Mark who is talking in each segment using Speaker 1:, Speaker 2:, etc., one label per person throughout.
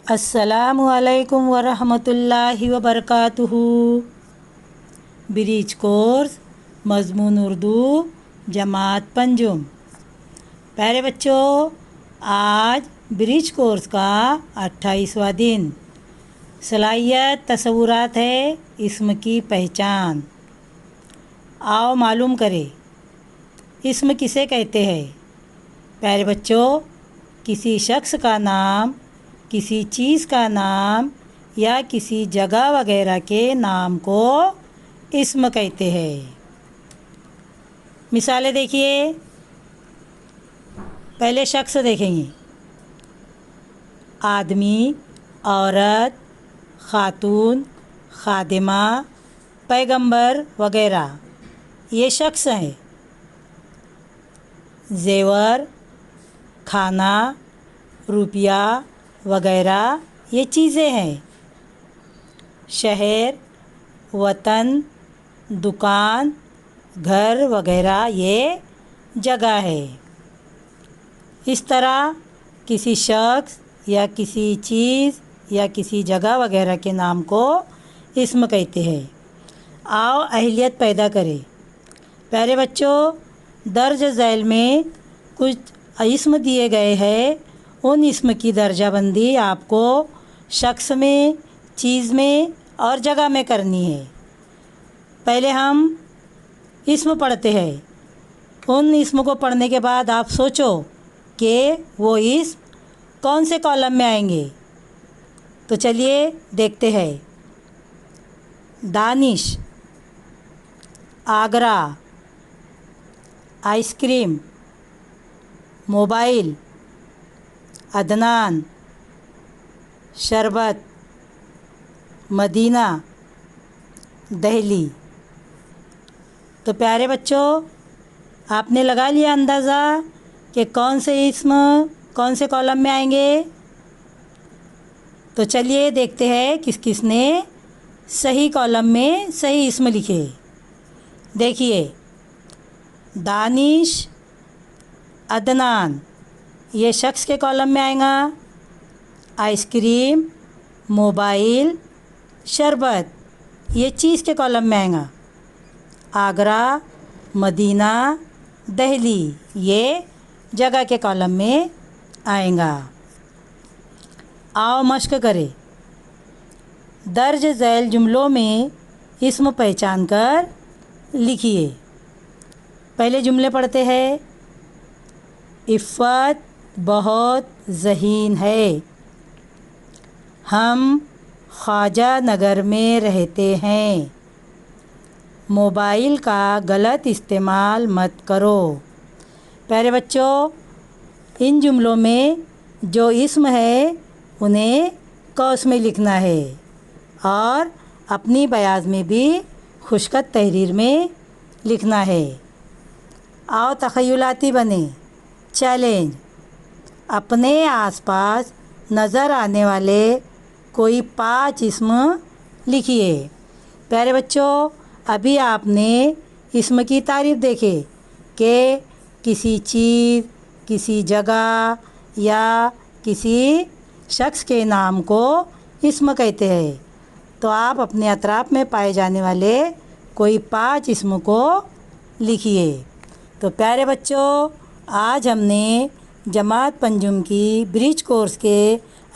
Speaker 1: अस्सलामु अलैकुम वरहमतुल्लाहि वबरकातुहू। ब्रिज कोर्स मज़मून उर्दू जमात पंजुम। प्यारे बच्चों, आज ब्रिज कोर्स का 28वां दिन। सलाहियत तसव्वुरात है इस्म की पहचान। आओ मालूम करें, इस्म किसे कहते हैं। प्यारे बच्चों, किसी शख्स का नाम, किसी चीज़ का नाम या किसी जगह वगैरह के नाम को इस्म कहते हैं। मिसालें देखिए। पहले शख्स देखेंगे। आदमी, औरत, खातून, खादिमा, पैगंबर वगैरह ये शख्स हैं। जेवर, खाना, रुपया वगैरह ये चीज़ें हैं। शहर, वतन, दुकान, घर वगैरह ये जगह है। इस तरह किसी शख्स या किसी चीज़ या किसी जगह वगैरह के नाम को इस्म कहते हैं। आओ अहलियत पैदा करें। प्यारे बच्चों, दर्ज झैल में कुछ इस्म दिए गए हैं। उन इस्म की दर्जाबंदी आपको शख्स में, चीज़ में और जगह में करनी है। पहले हम इस्म पढ़ते हैं। उन इस्म को पढ़ने के बाद आप सोचो कि वो इस्म कौन से कॉलम में आएंगे। तो चलिए देखते हैं। दानिश, आगरा, आइसक्रीम, मोबाइल, अदनान, शरबत, मदीना, दिल्ली। तो प्यारे बच्चों, आपने लगा लिया अंदाज़ा कि कौन से इस्म कौन से कॉलम में आएंगे। तो चलिए देखते हैं किस किस ने सही कॉलम में सही इस्म लिखे। देखिए, दानिश, अदनान ये शख्स के कॉलम में आएगा। आइसक्रीम, मोबाइल, शरबत ये चीज़ के कॉलम में आएगा। आगरा, मदीना, दिल्ली ये जगह के कॉलम में आएगा। आओ मश्क करें। दर्ज झैल जुमलों में इस्म पहचान कर लिखिए। पहले जुमले पढ़ते हैं। इफ़्फ़त बहुत ज़हीन है। हम ख्वाजा नगर में रहते हैं। मोबाइल का गलत इस्तेमाल मत करो। प्यारे बच्चों, इन जुमलों में जो इस्म है उन्हें कौस में लिखना है और अपनी बयाज़ में भी खुशखत तहरीर में लिखना है। आओ तख़य्युलाती बने। चैलेंज, अपने आसपास नज़र आने वाले कोई 5 इस्म लिखिए। प्यारे बच्चों, अभी आपने इस्म की तारीफ़ देखे कि किसी चीज़, किसी जगह या किसी शख्स के नाम को इस्म कहते हैं। तो आप अपने अतराफ़ में पाए जाने वाले कोई 5 इस्म को लिखिए। तो प्यारे बच्चों, आज हमने जमात पंजुम की ब्रिज कोर्स के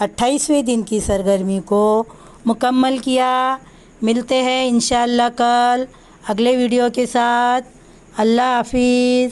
Speaker 1: 28वें दिन की सरगर्मी को मुकम्मल किया। मिलते हैं इंशाअल्लाह कल अगले वीडियो के साथ। अल्लाह हाफिज़।